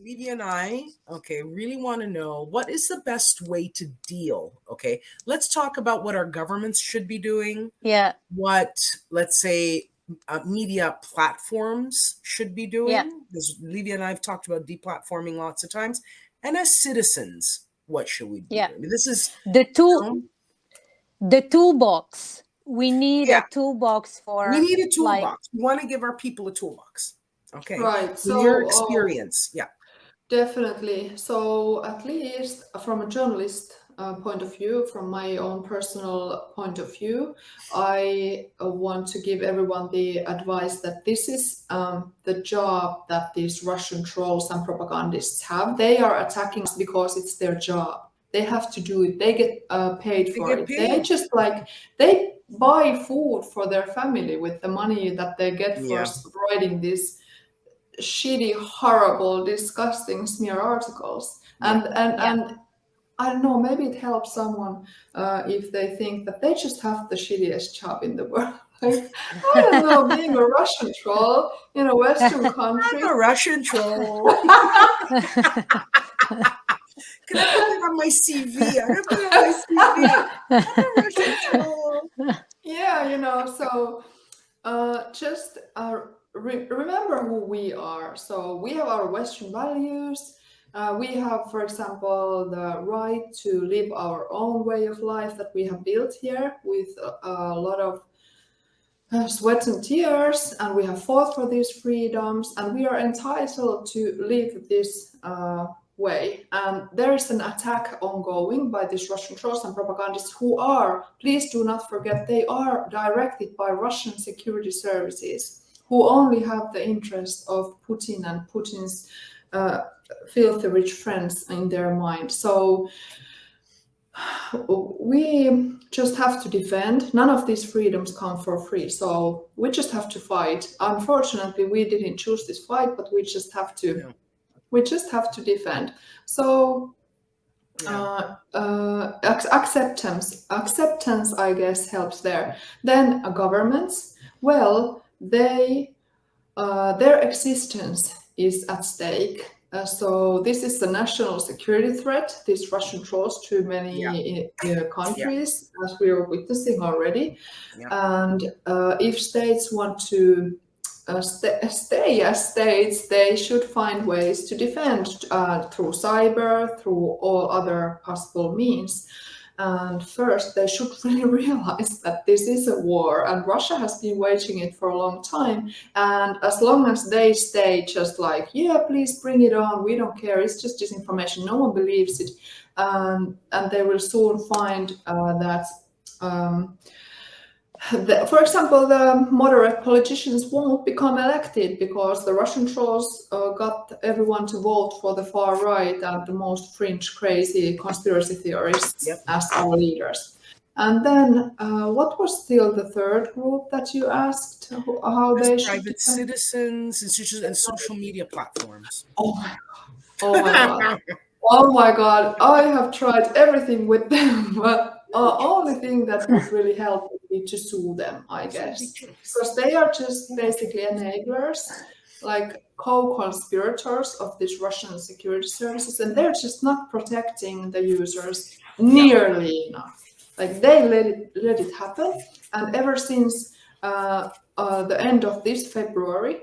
Livia and I, really want to know what is the best way to deal. Okay, let's talk about what our governments should be doing, Yeah. what, let's say, media platforms should be Yeah. doing. Because Livia and I have talked about deplatforming lots of times. And as citizens, what should we be Yeah. doing? I mean, this is, The you two know, the toolbox. We need a yeah, toolbox we for need a like toolbox. We want to give our people a toolbox. Okay, Right. in your So, experience, yeah. definitely. So, at least from a journalist point of view, from my own personal point of view, I want to give everyone the advice that this is the job that these Russian trolls and propagandists have. They are attacking us because it's their job. They have to do it. They get paid for get it. paid. They just they buy food for their family with the money that they get for Yeah. writing this shitty, horrible, disgusting smear articles. And I don't know, maybe it helps someone if they think that they just have the shittiest job in the world. Like, I don't know, being a Russian troll in a Western country. I'm a Russian troll. Can I put it on my CV? I'm gonna put it on my CV. I'm a Russian troll. Yeah, so just remember who we are. So we have our Western values. We have, for example, the right to live our own way of life that we have built here with a lot of sweat and tears, and we have fought for these freedoms, and we are entitled to live this way. And there is an attack ongoing by these Russian trolls and propagandists who are, please do not forget, they are directed by Russian security services who only have the interest of Putin and Putin's filthy rich friends in their mind. So we just have to defend. None of these freedoms come for free. So we just have to fight. Unfortunately, we didn't choose this fight, but we just have to defend. So acceptance, I guess, helps there. Then governments, well, their existence is at stake. So this is a national security threat, these Russian trolls, to many countries, as we are witnessing already. And if states want to stay as states, they should find ways to defend through cyber, through all other possible means. And first, they should really realize that this is a war, and Russia has been waging it for a long time. And as long as they stay just like, yeah, please bring it on, we don't care, it's just disinformation, no one believes it. And they will soon find that for example, the moderate politicians won't become elected because the Russian trolls got everyone to vote for the far right and the most fringe, crazy conspiracy theorists as our leaders. And then what was still the third group that you asked? How they should private citizens, institutions, and social media platforms. Oh my god! Oh my god! Oh my god! I have tried everything with them, but only thing that would really help would be to sue them, I guess, because they are just basically enablers, like co-conspirators of these Russian security services, and they're just not protecting the users nearly enough. Like they let it happen, and ever since the end of this February,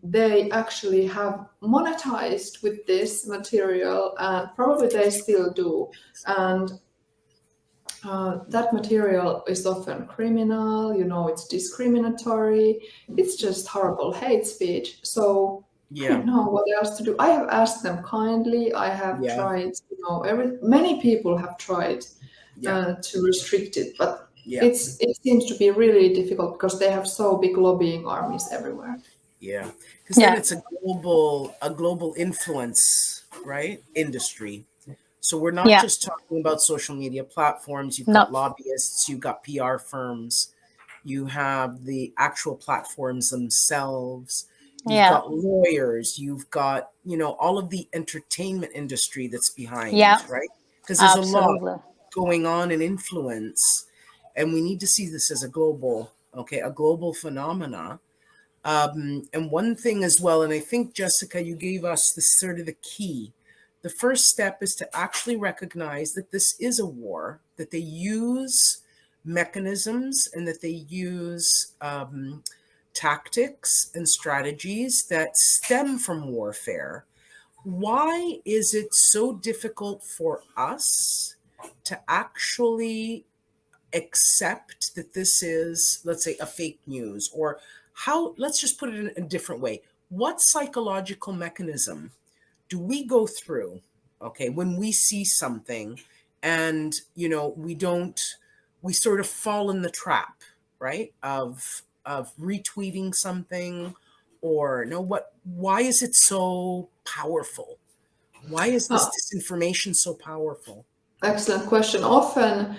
they actually have monetized with this material, and probably they still do. And that material is often criminal, it's discriminatory, it's just horrible hate speech. So I don't know what else to do. I have asked them kindly. I have tried, many people have tried to restrict it, but it seems to be really difficult because they have so big lobbying armies everywhere. Yeah, because then it's a global influence, right? Industry. So we're not just talking about social media platforms. You've got lobbyists, you've got PR firms, you have the actual platforms themselves, you've got lawyers, you've got, all of the entertainment industry that's behind, right? Because there's a lot going on in influence, and we need to see this as a global phenomena. And one thing as well, and I think, Jessika, you gave us the sort of the key. The first step is to actually recognize that this is a war, that they use mechanisms and that they use tactics and strategies that stem from warfare. Why is it so difficult for us to actually accept that this is, let's say, a fake news? Or how, let's just put it in a different way. What psychological mechanism do we go through, okay, when we see something and, we sort of fall in the trap, right, of retweeting something, or why is it so powerful? Why is this disinformation so powerful? Excellent question. Often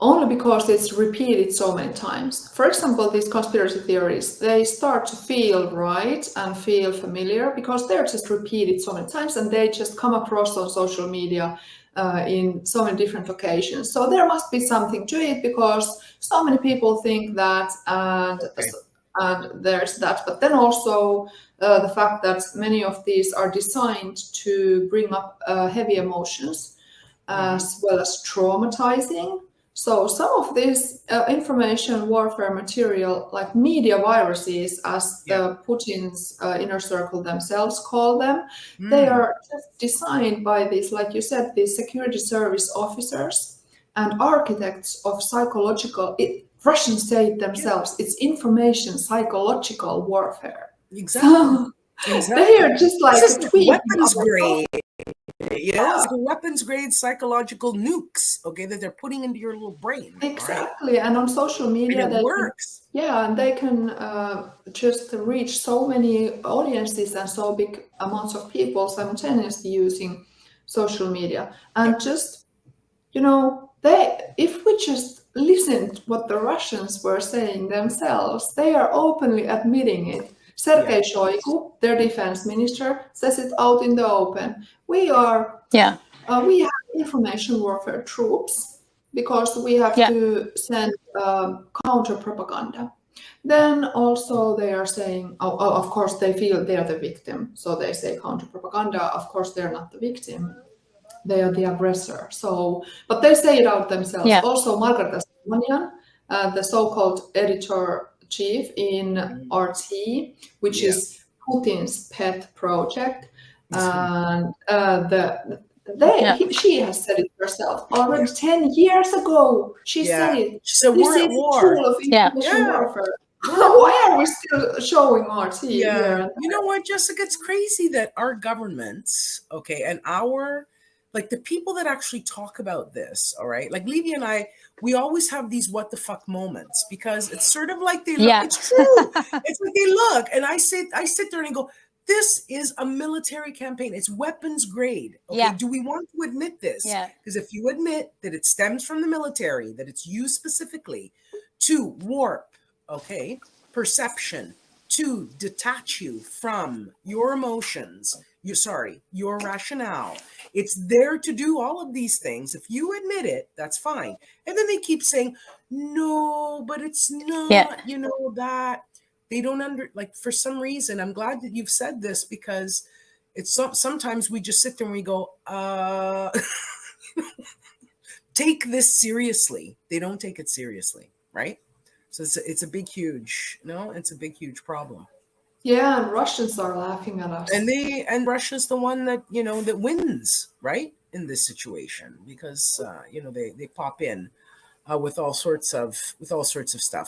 only because it's repeated so many times. For example, these conspiracy theories, they start to feel right and feel familiar because they're just repeated so many times, and they just come across on social media in so many different occasions. So there must be something to it because so many people think that, and there's that. But then also the fact that many of these are designed to bring up heavy emotions, as well as traumatizing. So some of this information warfare material, like media viruses, as the Putin's inner circle themselves call them, they are just designed by these, like you said, these security service officers and architects of psychological, Russians say it themselves, it's information psychological warfare. Exactly. They are just like this is tweaking weapons grade. It's like weapons grade psychological nukes, okay, that they're putting into your little brain. Exactly, right? And on social media, it works. And they can just reach so many audiences and so big amounts of people simultaneously using social media. And just, if we just listened what the Russians were saying themselves, they are openly admitting it. Sergei Shoigu, their defense minister, says it out in the open. We have information warfare troops because we have to send counter propaganda. Then also they are saying, of course they feel they are the victim, so they say counter propaganda. Of course they're not the victim, they are the aggressor. So, but they say it out themselves. Yeah. Also, Margaret Asmanian, the so-called editor-chief in RT, which is Putin's pet project, and she has said it herself already 10 years ago. She said it. She said we're at war. Tool of information warfare. Why are we still showing RT here? You know what, Jessika? It's crazy that our governments, and like the people that actually talk about this, all right, like Levy and I, we always have these what the fuck moments because it's sort of like they look, it's true. It's like they look, and I sit there and I go, this is a military campaign. It's weapons grade. Okay. Do we want to admit this? Because if you admit that it stems from the military, that it's used specifically to warp, perception, to detach you from your emotions, your rationale. It's there to do all of these things. If you admit it, that's fine. And then they keep saying, no, but it's not, that they don't for some reason. I'm glad that you've said this because it's sometimes we just sit there and we go, take this seriously. They don't take it seriously, right? So it's a big, huge, it's a big, huge problem. Yeah, and Russians are laughing at us. And Russia's the one that, that wins, right, in this situation because, they pop in with all sorts of stuff.